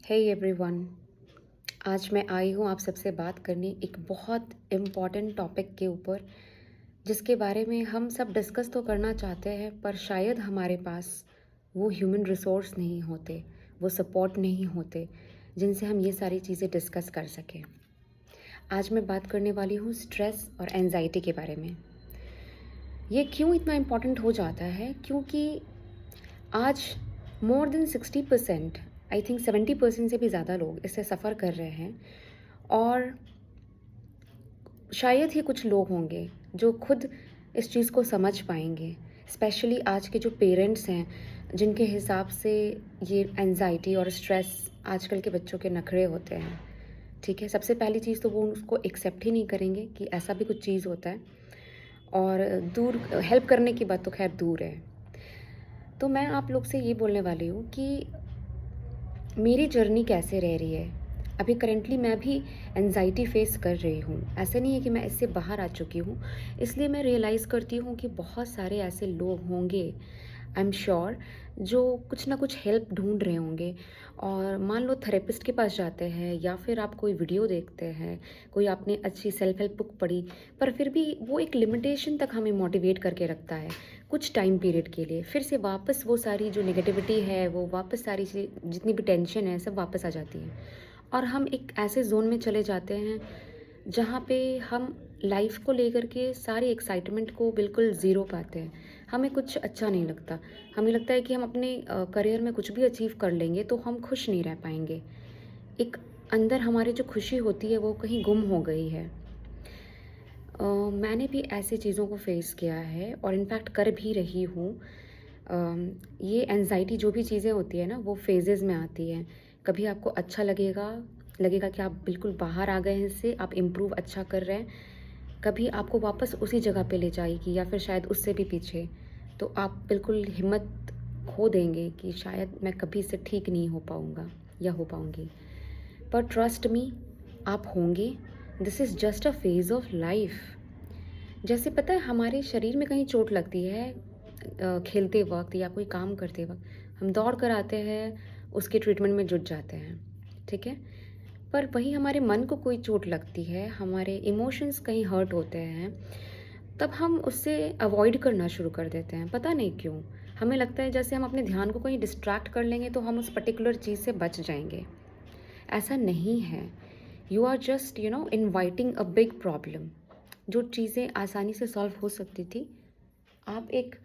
Hey everyone. आज मैं आई हूँ आप सबसे बात करने एक बहुत इम्पॉर्टेंट टॉपिक के ऊपर, जिसके बारे में हम सब डिस्कस तो करना चाहते हैं, पर शायद हमारे पास वो ह्यूमन रिसोर्स नहीं होते, वो सपोर्ट नहीं होते जिनसे हम ये सारी चीज़ें डिस्कस कर सकें। आज मैं बात करने वाली हूँ स्ट्रेस और एंजाइटी के बारे में। ये क्यों इतना इम्पॉर्टेंट हो जाता है? क्योंकि आज मोर देन 60%, आई थिंक 70% से भी ज़्यादा लोग इससे सफ़र कर रहे हैं। और शायद ही कुछ लोग होंगे जो खुद इस चीज़ को समझ पाएंगे, स्पेशली आज के जो पेरेंट्स हैं, जिनके हिसाब से ये एंजाइटी और स्ट्रेस आजकल के बच्चों के नखरे होते हैं। ठीक है, सबसे पहली चीज़ तो वो उसको एक्सेप्ट ही नहीं करेंगे कि ऐसा भी कुछ चीज़ होता है, और दूर हेल्प करने की बात तो खैर दूर है। तो मैं आप लोग से ये बोलने वाली हूँ कि मेरी जर्नी कैसे रह रही है। अभी करेंटली मैं भी एंजाइटी फेस कर रही हूँ। ऐसा नहीं है कि मैं इससे बाहर आ चुकी हूँ, इसलिए मैं रियलाइज़ करती हूँ कि बहुत सारे ऐसे लोग होंगे, आई एम श्योर, जो कुछ ना कुछ हेल्प ढूंढ रहे होंगे। और मान लो थेरेपिस्ट के पास जाते हैं, या फिर आप कोई वीडियो देखते हैं, कोई आपने अच्छी सेल्फ हेल्प बुक पढ़ी, पर फिर भी वो एक लिमिटेशन तक हमें मोटिवेट करके रखता है कुछ टाइम पीरियड के लिए। फिर से वापस वो सारी जो नेगेटिविटी है, वो वापस सारी जितनी भी टेंशन है, सब वापस आ जाती है। और हम एक ऐसे जोन में चले जाते हैं जहाँ पे हम लाइफ को लेकर के सारी एक्साइटमेंट को बिल्कुल ज़ीरो पाते हैं। हमें कुछ अच्छा नहीं लगता। हमें लगता है कि हम अपने करियर में कुछ भी अचीव कर लेंगे तो हम खुश नहीं रह पाएंगे। एक अंदर हमारी जो खुशी होती है वो कहीं गुम हो गई है। मैंने भी ऐसी चीज़ों को फेस किया है और इनफैक्ट कर भी रही हूँ। ये एनजाइटी जो भी चीज़ें होती है ना, वो फेजेज़ में आती हैं। कभी आपको अच्छा लगेगा लगेगा कि आप बिल्कुल बाहर आ गए हैं इससे, आप इम्प्रूव अच्छा कर रहे हैं। कभी आपको वापस उसी जगह पे ले जाएगी, या फिर शायद उससे भी पीछे। तो आप बिल्कुल हिम्मत खो देंगे कि शायद मैं कभी से ठीक नहीं हो पाऊँगा या हो पाऊँगी। पर ट्रस्ट मी, आप होंगे। This is just a phase of life. जैसे पता है, हमारे शरीर में कहीं चोट लगती है खेलते वक्त या कोई काम करते वक्त, हम दौड़ कर आते हैं, उसके ट्रीटमेंट में जुट जाते हैं। ठीक है, पर वहीं हमारे मन को कोई चोट लगती है, हमारे इमोशंस कहीं हर्ट होते हैं, तब हम उससे अवॉइड करना शुरू कर देते हैं। पता नहीं क्यों, हमें लगता है जैसे हम अपने ध्यान को कहीं डिस्ट्रैक्ट कर लेंगे तो हम उस पर्टिकुलर चीज़ से बच जाएंगे। ऐसा नहीं है। You are just inviting a big problem. जो चीज़ें आसानी से सॉल्व हो सकती थी, आप एक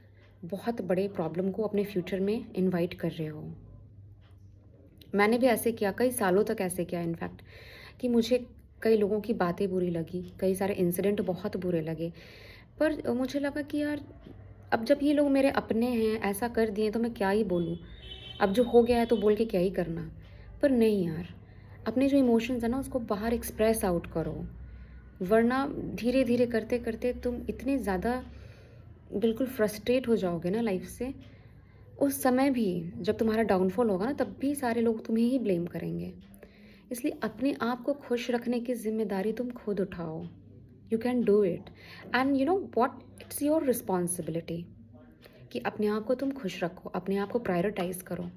बहुत बड़े प्रॉब्लम को अपने फ्यूचर में इनवाइट कर रहे हो। मैंने भी ऐसे किया, कई सालों तक ऐसे किया इनफैक्ट, कि मुझे कई लोगों की बातें बुरी लगी, कई सारे इंसिडेंट बहुत बुरे लगे। पर मुझे लगा कि यार, अब जब ये लोग मेरे अपने हैं, ऐसा कर दिए, तो मैं क्या ही बोलूँ। अब जो हो गया है तो बोल के क्या ही करना। पर नहीं यार, अपने जो इमोशंस है ना, उसको बाहर एक्सप्रेस आउट करो। वरना धीरे धीरे करते करते तुम इतने ज़्यादा बिल्कुल फ्रस्ट्रेट हो जाओगे ना लाइफ से। उस समय भी जब तुम्हारा डाउनफॉल होगा ना, तब भी सारे लोग तुम्हें ही ब्लेम करेंगे। इसलिए अपने आप को खुश रखने की जिम्मेदारी तुम खुद उठाओ। You can do it, and you know what, it's your responsibility कि अपने आप को तुम खुश रखो, अपने आप को प्रायोरिटाइज करो।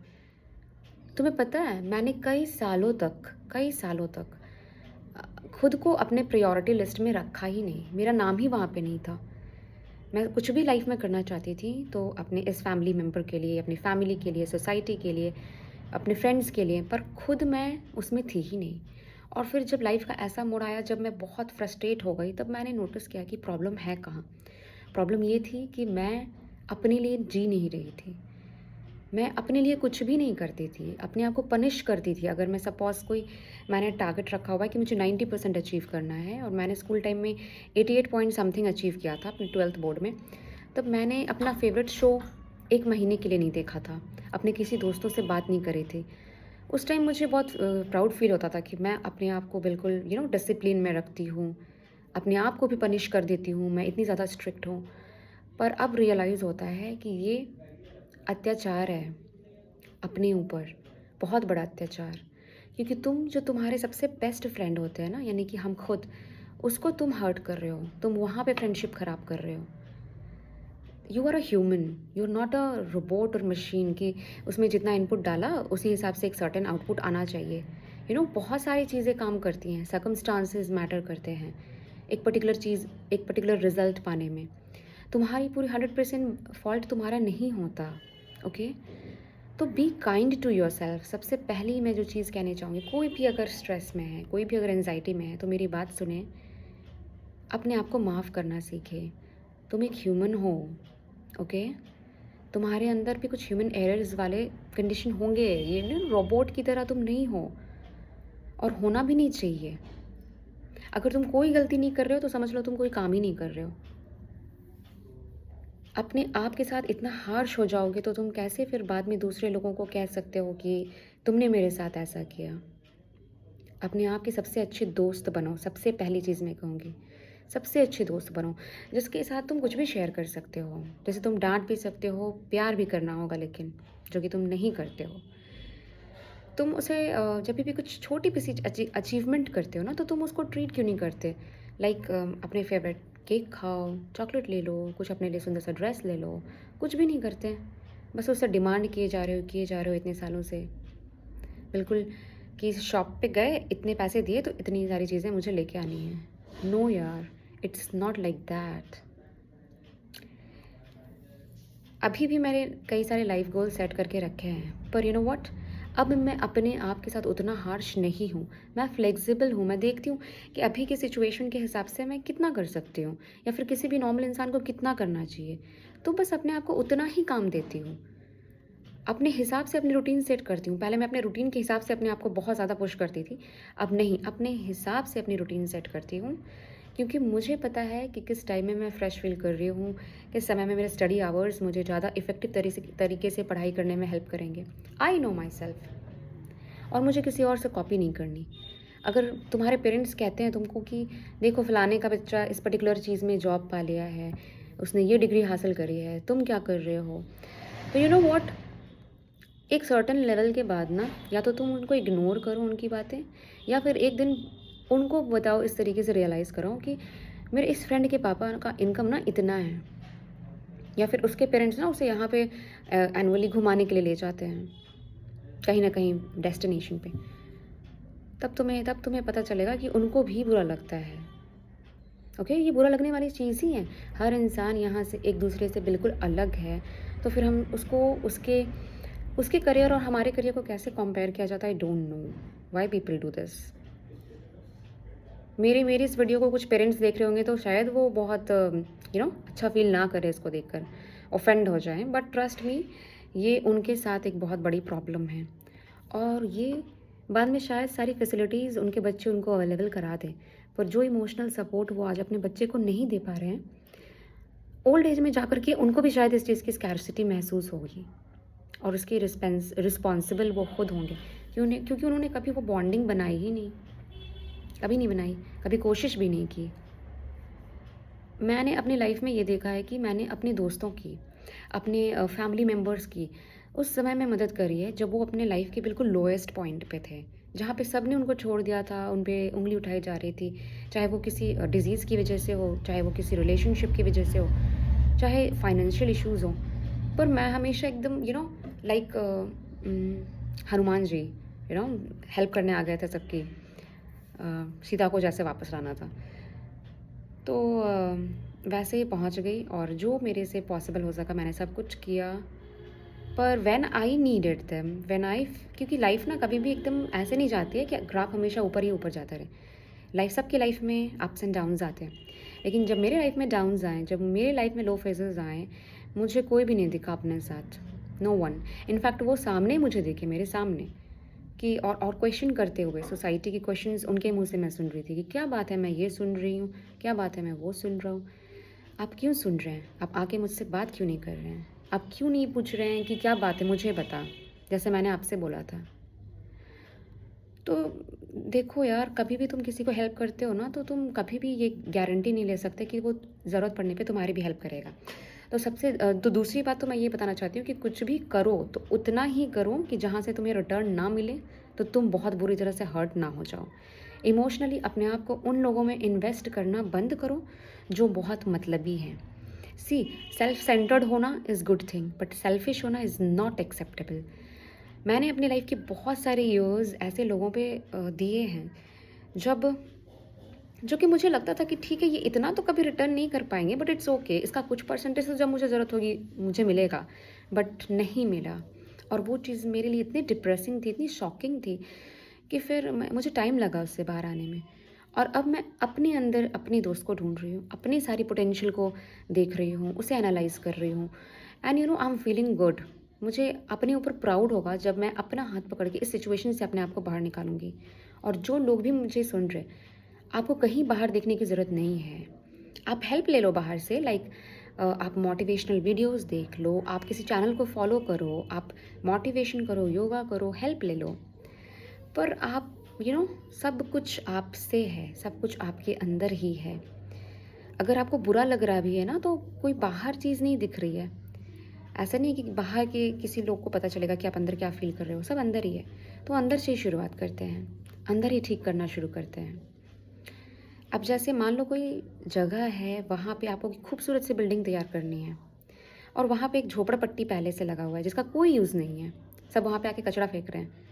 तुम्हें पता है, मैंने कई सालों तक खुद को अपने प्रायोरिटी लिस्ट में रखा ही नहीं। मेरा नाम ही वहाँ पे नहीं था। मैं कुछ भी लाइफ में करना चाहती थी तो अपने इस फैमिली मेम्बर के लिए, अपनी फैमिली के लिए, सोसाइटी के लिए, अपने फ्रेंड्स के लिए, पर खुद मैं उसमें थी ही नहीं। और फिर जब लाइफ का ऐसा मोड़ आया, जब मैं बहुत फ्रस्ट्रेट हो गई, तब मैंने नोटिस किया कि प्रॉब्लम है कहाँ। प्रॉब्लम ये थी कि मैं अपने लिए जी नहीं रही थी। मैं अपने लिए कुछ भी नहीं करती थी, अपने आप को पनिश करती थी। अगर मैं सपोज़ कोई, मैंने टारगेट रखा हुआ है कि मुझे 90% अचीव करना है, और मैंने स्कूल टाइम में 88 पॉइंट समथिंग अचीव किया था अपने 12th बोर्ड में, तब मैंने अपना फेवरेट शो 1 महीने के लिए नहीं देखा था, अपने किसी दोस्तों से बात नहीं करी थी। उस टाइम मुझे बहुत प्राउड फील होता था कि मैं अपने आप को बिल्कुल डिसिप्लिन में रखती हूँ, अपने आप को भी पनिश कर देती हूँ, मैं इतनी ज़्यादा स्ट्रिक्ट हूँ। पर अब रियलाइज़ होता है कि ये अत्याचार है अपने ऊपर, बहुत बड़ा अत्याचार। क्योंकि तुम, जो तुम्हारे सबसे बेस्ट फ्रेंड होते हैं ना, यानी कि हम खुद, उसको तुम हर्ट कर रहे हो, तुम वहाँ पे फ्रेंडशिप ख़राब कर रहे हो। You are a human, you are not a robot और मशीन कि उसमें जितना इनपुट डाला उसी हिसाब से एक सर्टेन आउटपुट आना चाहिए। बहुत सारी चीज़ें काम करती हैं, सर्कमस्टांसेस मैटर करते हैं एक पर्टिकुलर चीज़, एक पर्टिकुलर रिजल्ट पाने में। तुम्हारी पूरी 100% फॉल्ट तुम्हारा नहीं होता। ओके, तो be kind to yourself. सबसे पहली मैं जो चीज़ कहनी चाहूँगी, कोई भी अगर स्ट्रेस में है, कोई भी अगर एनजाइटी में है, तो मेरी बात सुने, अपने आप को माफ़ करना सीखे। तुम एक ह्यूमन हो। ओके, तुम्हारे अंदर भी कुछ ह्यूमन एरर्स वाले कंडीशन होंगे, ये ना रोबोट की तरह तुम नहीं हो, और होना भी नहीं चाहिए। अगर तुम कोई गलती नहीं कर रहे हो तो समझ लो तुम कोई काम ही नहीं कर रहे हो। अपने आप के साथ इतना हार्श हो जाओगे तो तुम कैसे फिर बाद में दूसरे लोगों को कह सकते हो कि तुमने मेरे साथ ऐसा किया। अपने आप के सबसे अच्छे दोस्त बनो, सबसे पहली चीज़ मैं कहूँगी, सबसे अच्छे दोस्त बनो जिसके साथ तुम कुछ भी शेयर कर सकते हो। जैसे तुम डांट भी सकते हो, प्यार भी करना होगा, लेकिन जो कि तुम नहीं करते हो। तुम उसे जब भी कुछ छोटी सी अचीवमेंट करते हो ना, तो तुम उसको ट्रीट क्यों नहीं करते? लाइक अपने फेवरेट केक खाओ, चॉकलेट ले लो, कुछ अपने लिए सुंदर सा ड्रेस ले लो। कुछ भी नहीं करते, बस उससे डिमांड किए जा रहे हो इतने सालों से। बिल्कुल, कि शॉप पे गए, इतने पैसे दिए तो इतनी सारी चीज़ें मुझे लेके आनी है। नो यार, इट्स नॉट लाइक दैट। अभी भी मैंने कई सारे लाइफ गोल सेट करके रखे हैं, पर यू नो व्हाट, अब मैं अपने आप के साथ उतना हार्श नहीं हूँ। मैं फ्लेक्सिबल हूँ। मैं देखती हूँ कि अभी की सिचुएशन के हिसाब से मैं कितना कर सकती हूँ, या फिर किसी भी नॉर्मल इंसान को कितना करना चाहिए। तो बस अपने आप को उतना ही काम देती हूँ, अपने हिसाब से अपनी रूटीन सेट करती हूँ। पहले मैं अपने रूटीन के हिसाब से अपने आप को बहुत ज़्यादा पुश करती थी, अब नहीं, अपने हिसाब से अपनी रूटीन सेट करती हूँ, क्योंकि मुझे पता है कि किस टाइम में मैं फ़्रेश फील कर रही हूँ, किस समय में मेरे स्टडी आवर्स मुझे ज़्यादा इफ़ेक्टिव तरीके से पढ़ाई करने में हेल्प करेंगे। आई नो माई सेल्फ, और मुझे किसी और से कॉपी नहीं करनी। अगर तुम्हारे पेरेंट्स कहते हैं तुमको कि देखो फलाने का बच्चा इस पर्टिकुलर चीज़ में जॉब पा लिया है, उसने ये डिग्री हासिल करी है, तुम क्या कर रहे हो, तो यू नो वॉट, एक सर्टन लेवल के बाद ना, या तो तुम उनको इग्नोर करो उनकी बातें, या फिर एक दिन उनको बताओ, इस तरीके से रियलाइज़ करो कि मेरे इस फ्रेंड के पापा का इनकम ना इतना है, या फिर उसके पेरेंट्स ना उसे यहाँ पे एनुअली घुमाने के लिए ले जाते हैं कहीं ना कहीं डेस्टिनेशन पे। तब तुम्हें पता चलेगा कि उनको भी बुरा लगता है। ओके, ये बुरा लगने वाली चीज़ ही है। हर इंसान यहाँ से एक दूसरे से बिल्कुल अलग है, तो फिर हम उसको उसके उसके करियर और हमारे करियर को कैसे कंपेयर किया जाता है? I don't know why people do this. मेरी इस वीडियो को कुछ पेरेंट्स देख रहे होंगे तो शायद वो बहुत अच्छा फील ना करे इसको देखकर, ऑफेंड हो जाए, बट ट्रस्ट मी, ये उनके साथ एक बहुत बड़ी प्रॉब्लम है। और ये बाद में शायद सारी फैसिलिटीज़ उनके बच्चे उनको अवेलेबल करा दें, पर जो इमोशनल सपोर्ट वो आज अपने बच्चे को नहीं दे पा रहे हैं, ओल्ड एज में जाकर के उनको भी शायद इस चीज़ की स्कैर्सिटी महसूस होगी, और उसकी रिस्पॉन्सिबल वो खुद होंगे। क्योंकि उन्होंने कभी वो बॉन्डिंग बनाई ही नहीं, कभी नहीं बनाई, कभी कोशिश भी नहीं की। मैंने अपनी लाइफ में ये देखा है कि मैंने अपने दोस्तों की, अपने फैमिली मेम्बर्स की उस समय में मदद करी है जब वो अपने लाइफ के बिल्कुल लोएस्ट पॉइंट पे थे, जहाँ पे सब ने उनको छोड़ दिया था, उन पे उंगली उठाई जा रही थी, चाहे वो किसी डिज़ीज़ की वजह से हो, चाहे वो किसी रिलेशनशिप की वजह से हो, चाहे फाइनेंशियल इश्यूज़ हो। पर मैं हमेशा एकदम लाइक हनुमान जी हेल्प करने आ गए थे सबकी, सीता को जैसे वापस लाना था, तो वैसे ही पहुंच गई, और जो मेरे से पॉसिबल हो सका मैंने सब कुछ किया। पर व्हेन आई नीडेड देम, क्योंकि लाइफ ना कभी भी एकदम ऐसे नहीं जाती है कि ग्राफ हमेशा ऊपर ही ऊपर जाता रहे। लाइफ, सबकी लाइफ में अप्स एंड डाउन्स आते हैं, लेकिन जब मेरे लाइफ में डाउन्स आए, जब मेरे लाइफ में लो फेजेस आए, मुझे कोई भी नहीं दिखा अपने साथ, नो वन। इनफैक्ट वो सामने मुझे देखे, मेरे सामने, कि और क्वेश्चन करते हुए, सोसाइटी के क्वेश्चंस उनके मुंह से मैं सुन रही थी कि क्या बात है मैं ये सुन रही हूँ, क्या बात है मैं वो सुन रहा हूँ। आप क्यों सुन रहे हैं? आप आके मुझसे बात क्यों नहीं कर रहे हैं? आप क्यों नहीं पूछ रहे हैं कि क्या बात है, मुझे बता, जैसे मैंने आपसे बोला था। तो देखो यार, कभी भी तुम किसी को हेल्प करते हो ना, तो तुम कभी भी ये गारंटी नहीं ले सकते कि वो ज़रूरत पड़ने पे तुम्हारी भी हेल्प करेगा। तो दूसरी बात तो मैं ये बताना चाहती हूँ कि कुछ भी करो तो उतना ही करो कि जहाँ से तुम्हें रिटर्न ना मिले तो तुम बहुत बुरी तरह से हर्ट ना हो जाओ। इमोशनली अपने आप को उन लोगों में इन्वेस्ट करना बंद करो जो बहुत मतलबी हैं। सी, सेल्फ सेंटर्ड होना is good thing, but selfish होना इज़ नॉट एक्सेप्टेबल। मैंने अपनी लाइफ के बहुत सारे ईयर्स ऐसे लोगों पे दिए हैं जब जो कि मुझे लगता था कि ठीक है, ये इतना तो कभी रिटर्न नहीं कर पाएंगे, बट इट्स ओके, इसका कुछ परसेंटेज तो जब मुझे ज़रूरत होगी मुझे मिलेगा, बट नहीं मिला। और वो चीज़ मेरे लिए इतनी डिप्रेसिंग थी, इतनी शॉकिंग थी कि फिर मुझे टाइम लगा उससे बाहर आने में। और अब मैं अपने अंदर अपनी दोस्त को ढूंढ रही हूँ, अपनी सारी पोटेंशियल को देख रही हूँ, उसे एनालाइज कर रही हूँ, and you know I am feeling good. मुझे अपने ऊपर प्राउड होगा जब मैं अपना हाथ पकड़ के इस सिचुएशन से अपने आप को बाहर निकालूंगी। और जो लोग भी मुझे सुन रहे, आपको कहीं बाहर देखने की ज़रूरत नहीं है। आप हेल्प ले लो बाहर से, लाइक आप मोटिवेशनल वीडियोस देख लो, आप किसी चैनल को फॉलो करो, आप मोटिवेशन करो, योगा करो, हेल्प ले लो। पर आप सब कुछ आपसे है, सब कुछ आपके अंदर ही है। अगर आपको बुरा लग रहा भी है ना, तो कोई बाहर चीज़ नहीं दिख रही है। ऐसा नहीं है कि बाहर के किसी लोग को पता चलेगा कि आप अंदर क्या फ़ील कर रहे हो, सब अंदर ही है। तो अंदर से ही शुरुआत करते हैं, अंदर ही ठीक करना शुरू करते हैं। अब जैसे मान लो कोई जगह है, वहाँ पे आपको खूबसूरत सी बिल्डिंग तैयार करनी है, और वहाँ पे एक झोपड़पट्टी पहले से लगा हुआ है जिसका कोई यूज़ नहीं है, सब वहाँ पे आके कचरा फेंक रहे हैं।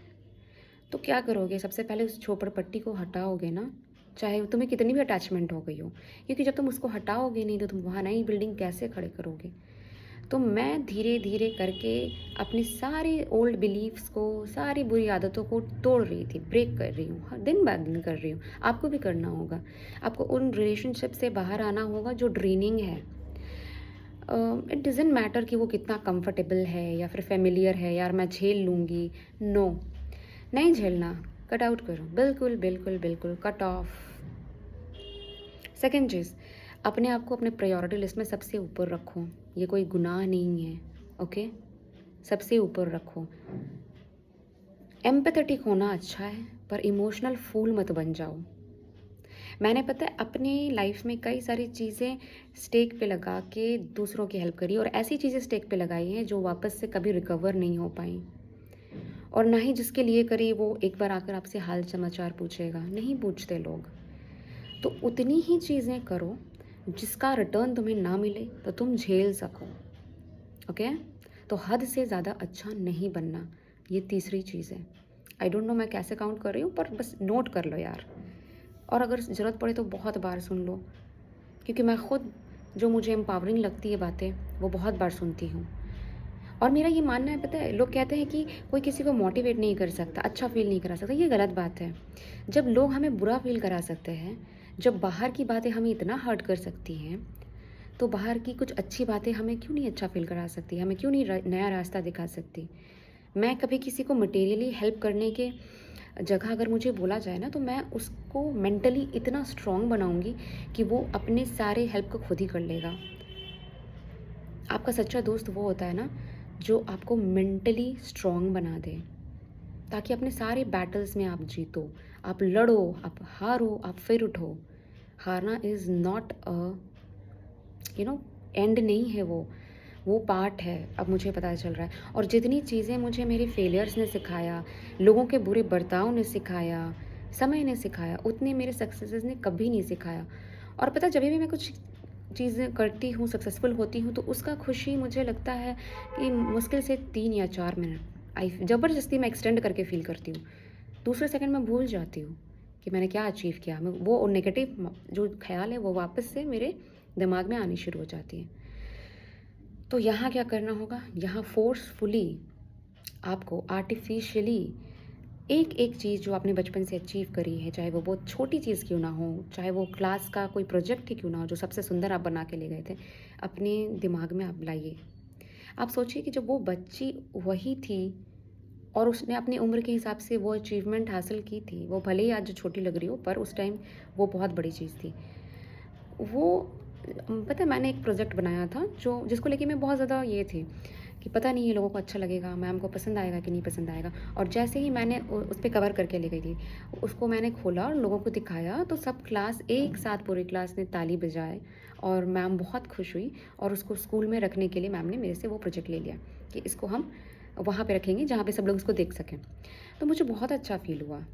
तो क्या करोगे? सबसे पहले उस झोपड़पट्टी को हटाओगे ना, चाहे तुम्हें कितनी भी अटैचमेंट हो गई हो, क्योंकि जब तुम उसको हटाओगे नहीं तो तुम वहाँ नई बिल्डिंग कैसे खड़े करोगे? तो मैं धीरे धीरे करके अपनी सारी ओल्ड बिलीव्स को, सारी बुरी आदतों को तोड़ रही थी, ब्रेक कर रही हूँ, हर दिन ब दिन कर रही हूँ। आपको भी करना होगा। आपको उन रिलेशनशिप से बाहर आना होगा जो ड्रेनिंग है। इट डजेंट मैटर कि वो कितना कंफर्टेबल है या फिर फेमिलियर है, यार मैं झेल लूँगी। नो, नहीं झेलना, कट आउट करो, बिल्कुल बिल्कुल बिल्कुल कट ऑफ। सेकेंड चीज़, अपने आप को अपने प्रायोरिटी लिस्ट में सबसे ऊपर रखो। ये कोई गुनाह नहीं है, ओके? सबसे ऊपर रखो। एम्पैथेटिक होना अच्छा है, पर इमोशनल फूल मत बन जाओ। मैंने पता है अपनी लाइफ में कई सारी चीज़ें स्टेक पे लगा के दूसरों की हेल्प करी, और ऐसी चीज़ें स्टेक पे लगाई हैं जो वापस से कभी रिकवर नहीं हो पाई। और ना ही जिसके लिए करी वो एक बार आकर आपसे हाल समाचार पूछेगा, नहीं पूछते लोग। तो उतनी ही चीज़ें करो जिसका रिटर्न तुम्हें ना मिले तो तुम झेल सको, ओके? तो हद से ज़्यादा अच्छा नहीं बनना, ये तीसरी चीज़ है। आई डोंट नो मैं कैसे काउंट कर रही हूँ, पर बस नोट कर लो यार। और अगर ज़रूरत पड़े तो बहुत बार सुन लो, क्योंकि मैं खुद जो मुझे एम्पावरिंग लगती है बातें वो बहुत बार सुनती हूँ। और मेरा ये मानना है, पता है, लोग कहते हैं कि कोई किसी को मोटिवेट नहीं कर सकता, अच्छा फील नहीं करा सकता। ये गलत बात है। जब लोग हमें बुरा फील करा सकते हैं, जब बाहर की बातें हमें इतना हर्ट कर सकती हैं, तो बाहर की कुछ अच्छी बातें हमें क्यों नहीं अच्छा फील करा सकती, हमें क्यों नहीं नया रास्ता दिखा सकती। मैं कभी किसी को मटेरियली हेल्प करने के जगह अगर मुझे बोला जाए ना, तो मैं उसको मेंटली इतना स्ट्रॉन्ग बनाऊंगी कि वो अपने सारे हेल्प को खुद ही कर लेगा। आपका सच्चा दोस्त वो होता है ना जो आपको मेंटली स्ट्रॉन्ग बना दे, ताकि अपने सारे बैटल्स में आप जीतो, आप लड़ो, आप हारो, आप फिर उठो। हारना इज़ नॉट अ एंड नहीं है, वो पार्ट है। अब मुझे पता चल रहा है। और जितनी चीज़ें मुझे मेरे फेलियर्स ने सिखाया, लोगों के बुरे बर्ताव ने सिखाया, समय ने सिखाया, उतने मेरे सक्सेसेस ने कभी नहीं सिखाया। और पता, जब भी मैं कुछ चीज़ें करती हूँ, सक्सेसफुल होती हूँ, तो उसका खुशी मुझे लगता है कि मुश्किल से 3 या 4 मिनट आई ज़बरदस्ती मैं एक्सटेंड करके फ़ील करती हूँ। दूसरे सेकंड में भूल जाती हूँ कि मैंने क्या अचीव किया। मैं वो नेगेटिव जो ख्याल है वो वापस से मेरे दिमाग में आनी शुरू हो जाती है। तो यहाँ क्या करना होगा? यहाँ फोर्सफुली आपको आर्टिफिशियली एक एक चीज़ जो आपने बचपन से अचीव करी है, चाहे वो बहुत छोटी चीज़ क्यों ना हो, चाहे वो क्लास का कोई प्रोजेक्ट ही क्यों ना हो जो सबसे सुंदर आप बना के ले गए थे, अपने दिमाग में आप लाइए। आप सोचिए कि जब वो बच्ची वही थी और उसने अपनी उम्र के हिसाब से वो अचीवमेंट हासिल की थी, वो भले ही आज छोटी लग रही हो, पर उस टाइम वो बहुत बड़ी चीज़ थी। वो पता है, मैंने एक प्रोजेक्ट बनाया था जो जिसको लेके मैं बहुत ज़्यादा ये थी कि पता नहीं ये लोगों को अच्छा लगेगा, मैम को पसंद आएगा कि नहीं पसंद आएगा। और जैसे ही मैंने उस पर कवर करके ले गई थी, उसको मैंने खोला और लोगों को दिखाया, तो सब क्लास एक साथ पूरी क्लास ने ताली बजाए और मैम बहुत खुश हुई। और उसको स्कूल में रखने के लिए मैम ने मेरे से वो प्रोजेक्ट ले लिया कि इसको हम वहाँ पे रखेंगे जहाँ पे सब लोग इसको देख सकें। तो मुझे बहुत अच्छा फील हुआ।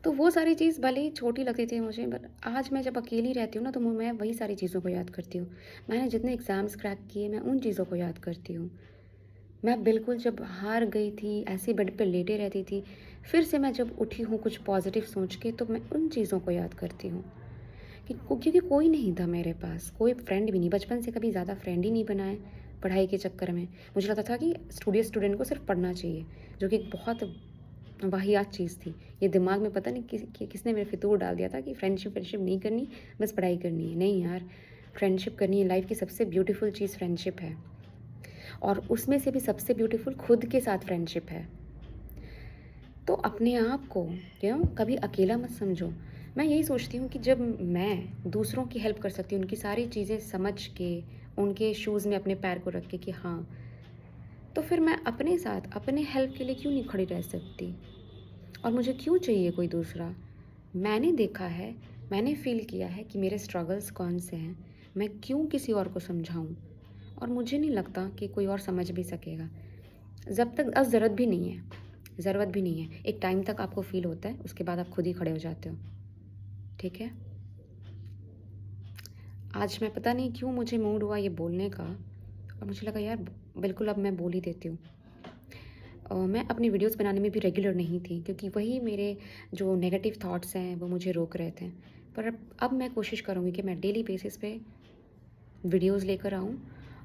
तो वो सारी चीज़ भले ही छोटी लगती थी मुझे, बट आज मैं जब अकेली रहती हूँ ना, तो मैं वही सारी चीज़ों को याद करती हूँ। मैंने जितने एग्ज़ाम्स क्रैक किए, मैं उन चीज़ों को याद करती हूँ। मैं बिल्कुल जब हार गई थी, ऐसे बेड पे लेटे रहती थी, फिर से मैं जब उठी हूँ कुछ पॉज़िटिव सोच के, तो मैं उन चीज़ों को याद करती हूँ। क्योंकि कोई नहीं था मेरे पास, कोई फ्रेंड भी नहीं, बचपन से कभी ज़्यादा फ्रेंड ही नहीं बनाए पढ़ाई के चक्कर में। मुझे लगता था कि स्टूडेंट को सिर्फ पढ़ना चाहिए, जो कि एक बहुत वाहियात चीज़ थी। ये दिमाग में पता नहीं किसने मेरे फितूर डाल दिया था कि फ्रेंडशिप नहीं करनी, बस पढ़ाई करनी है। नहीं यार, फ्रेंडशिप करनी है। लाइफ की सबसे ब्यूटीफुल चीज़ फ्रेंडशिप है, और उसमें से भी सबसे ब्यूटीफुल खुद के साथ फ्रेंडशिप है। तो अपने आप को कभी अकेला मत समझो। मैं यही सोचती हूँ कि जब मैं दूसरों की हेल्प कर सकती हूँ, उनकी सारी चीज़ें समझ के, उनके शूज़ में अपने पैर को रख के कि हाँ, तो फिर मैं अपने साथ अपने हेल्प के लिए क्यों नहीं खड़ी रह सकती? और मुझे क्यों चाहिए कोई दूसरा? मैंने देखा है, मैंने फ़ील किया है कि मेरे स्ट्रगल्स कौन से हैं, मैं क्यों किसी और को समझाऊँ? और मुझे नहीं लगता कि कोई और समझ भी सकेगा। जब तक ज़रूरत भी नहीं है, ज़रूरत भी नहीं है। एक टाइम तक आपको फ़ील होता है, उसके बाद आप खुद ही खड़े हो जाते हो, ठीक है? आज मैं पता नहीं क्यों मुझे मूड हुआ ये बोलने का, और मुझे लगा यार बिल्कुल अब मैं बोल ही देती हूँ। मैं अपनी वीडियोज़ बनाने में भी रेगुलर नहीं थी, क्योंकि वही मेरे जो नेगेटिव थॉट्स हैं वो मुझे रोक रहे थे। पर अब मैं कोशिश करूँगी कि मैं डेली बेसिस पे वीडियोज़ लेकर आऊँ,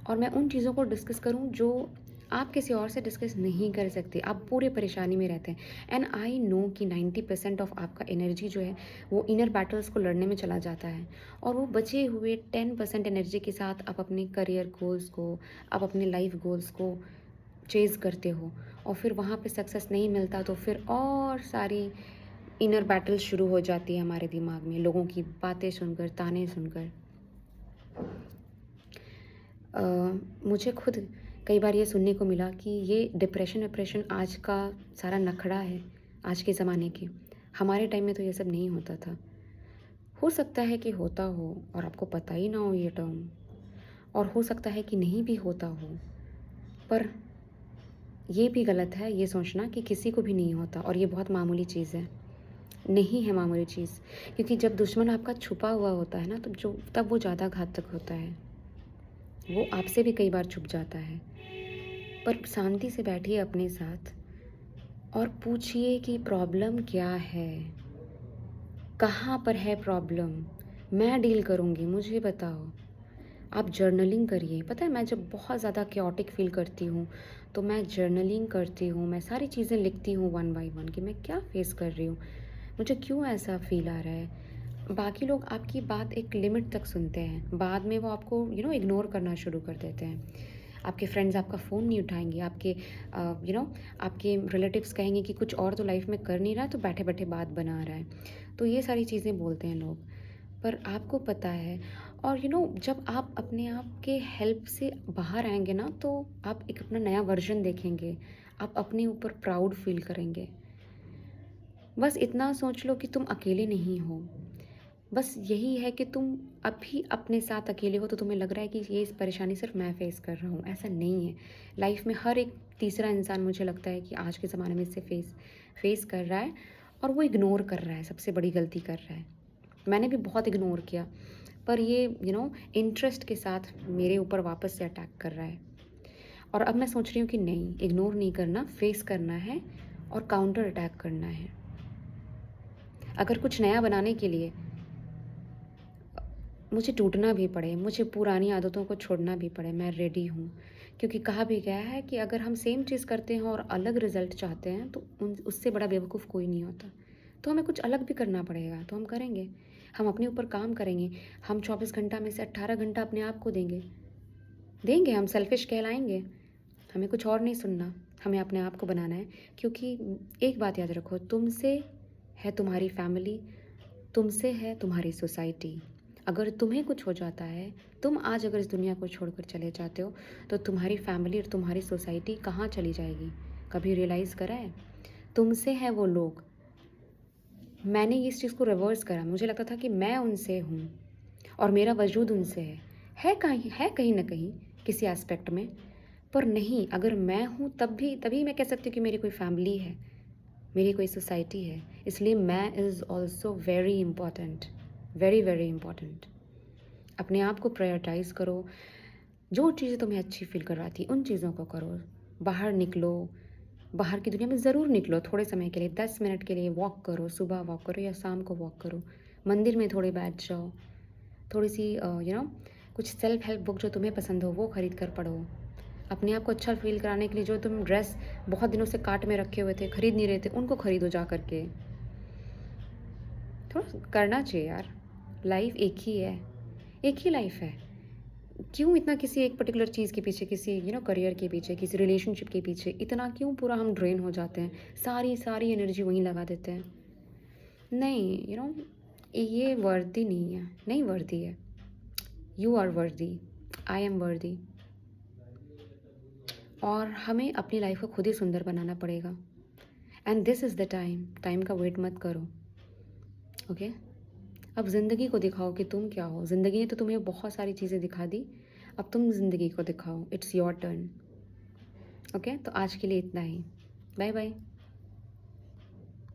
और मैं उन चीज़ों को डिस्कस करूँ जो आप किसी और से डिस्कस नहीं कर सकते। आप पूरे परेशानी में रहते हैं, एंड आई नो कि 90% ऑफ आपका एनर्जी जो है वो इनर बैटल्स को लड़ने में चला जाता है, और वो बचे हुए 10% एनर्जी के साथ आप अपने करियर गोल्स को, आप अपने लाइफ गोल्स को चेज़ करते हो, और फिर वहाँ पे सक्सेस नहीं मिलता, तो फिर और सारी इनर बैटल शुरू हो जाती है हमारे दिमाग में, लोगों की बातें सुनकर, ताने सुनकर। अ, मुझे खुद कई बार ये सुनने को मिला कि ये डिप्रेशन आज का सारा नखड़ा है, आज के ज़माने की। हमारे टाइम में तो ये सब नहीं होता था। हो सकता है कि होता हो और आपको पता ही ना हो ये टर्म, और हो सकता है कि नहीं भी होता हो। पर ये भी गलत है ये सोचना कि किसी को भी नहीं होता, और ये बहुत मामूली चीज़ है। नहीं है मामूली चीज़, क्योंकि जब दुश्मन आपका छुपा हुआ होता है ना, तब वो ज़्यादा घातक होता है। वो आपसे भी कई बार छुप जाता है। पर शांति से बैठिए अपने साथ और पूछिए कि प्रॉब्लम क्या है? कहाँ पर है प्रॉब्लम? मैं डील करूँगी, मुझे बताओ। आप जर्नलिंग करिए। पता है, मैं जब बहुत ज़्यादा कैओटिक फ़ील करती हूँ, तो मैं जर्नलिंग करती हूँ, मैं सारी चीज़ें लिखती हूँ वन बाय वन कि मैं क्या फ़ेस कर रही हूँ, मुझे क्यों ऐसा फ़ील आ रहा है। बाकी लोग आपकी बात एक लिमिट तक सुनते हैं, बाद में वो आपको इग्नोर करना शुरू कर देते हैं। आपके फ्रेंड्स आपका फ़ोन नहीं उठाएँगे, आपके रिलेटिव्स कहेंगे कि कुछ और तो लाइफ़ में कर नहीं रहा, तो बैठे-बैठे बात बना रहा है। तो ये सारी चीज़ें बोलते हैं लोग। पर आपको पता है, और जब आप अपने आप के हेल्प से बाहर आएँगे ना, तो आप एक अपना नया वर्ज़न देखेंगे। आप अपने ऊपर प्राउड फ़ील करेंगे। बस इतना सोच लो कि तुम अकेले नहीं हो। बस यही है कि तुम अभी अपने साथ अकेले हो, तो तुम्हें लग रहा है कि ये परेशानी सिर्फ मैं फेस कर रहा हूँ। ऐसा नहीं है। लाइफ में हर एक तीसरा इंसान, मुझे लगता है कि आज के ज़माने में इसे फेस कर रहा है, और वो इग्नोर कर रहा है, सबसे बड़ी गलती कर रहा है। मैंने भी बहुत इग्नोर किया, पर ये इंटरेस्ट के साथ मेरे ऊपर वापस से अटैक कर रहा है। और अब मैं सोच रही हूँ कि नहीं, इग्नोर नहीं करना, फेस करना है और काउंटर अटैक करना है। अगर कुछ नया बनाने के लिए मुझे टूटना भी पड़े, मुझे पुरानी आदतों को छोड़ना भी पड़े, मैं रेडी हूँ। क्योंकि कहा भी गया है कि अगर हम सेम चीज़ करते हैं और अलग रिज़ल्ट चाहते हैं, तो उससे बड़ा बेवकूफ़ कोई नहीं होता। तो हमें कुछ अलग भी करना पड़ेगा, तो हम करेंगे। हम अपने ऊपर काम करेंगे। हम 24 घंटा में से 18 घंटा अपने आप को देंगे। हम सेल्फ़िश कहलाएँगे। हमें कुछ और नहीं सुनना, हमें अपने आप को बनाना है। क्योंकि एक बात याद रखो, तुमसे है तुम्हारी फैमिली, तुमसे है तुम्हारी सोसाइटी। अगर तुम्हें कुछ हो जाता है, तुम आज अगर इस दुनिया को छोड़कर चले जाते हो, तो तुम्हारी फैमिली और तुम्हारी सोसाइटी कहाँ चली जाएगी? कभी रियलाइज़ करा है? तुमसे है वो लोग। मैंने इस चीज़ को रिवर्स करा, मुझे लगता था कि मैं उनसे हूँ और मेरा वजूद उनसे है कहीं न कहीं किसी एस्पेक्ट में। पर नहीं, अगर मैं हूँ तभी मैं कह सकती हूँ कि मेरी कोई फैमिली है। मेरी कोई सोसाइटी है, इसलिए मैं is also very important, very very important. अपने आप को प्रायोरिटाइज़ करो। जो चीज़ें तुम्हें अच्छी फ़ील करवाती उन चीज़ों को करो। बाहर निकलो, बाहर की दुनिया में ज़रूर निकलो थोड़े समय के लिए, 10 मिनट के लिए वॉक करो, सुबह वॉक करो या शाम को वॉक करो। मंदिर में थोड़ी बैठ जाओ, थोड़ी-सी कुछ सेल्फ हेल्प बुक जो तुम्हें पसंद हो वो खरीद कर पढ़ो। अपने आप को अच्छा फ़ील कराने के लिए जो तुम ड्रेस बहुत दिनों से कार्ट में रखे हुए थे, खरीद नहीं रहे थे, उनको खरीदो जा कर के। थोड़ा करना चाहिए यार, लाइफ़ एक ही है, एक ही लाइफ़ है। क्यों इतना किसी एक पर्टिकुलर चीज़ के पीछे, किसी करियर के पीछे, किसी रिलेशनशिप के पीछे इतना क्यों पूरा हम ड्रेन हो जाते हैं? सारी एनर्जी वहीं लगा देते हैं। नहीं, ये वर्दी नहीं है, नहीं वर्दी है। You are worthy, I am वर्दी। और हमें अपनी लाइफ को खुद ही सुंदर बनाना पड़ेगा। And this is the time, time का वेट मत करो। ओके, अब ज़िंदगी को दिखाओ कि तुम क्या हो। ज़िंदगी ने तो तुम्हें बहुत सारी चीज़ें दिखा दी, अब तुम ज़िंदगी को दिखाओ। It's your turn. ओके, तो आज के लिए इतना ही। Bye bye.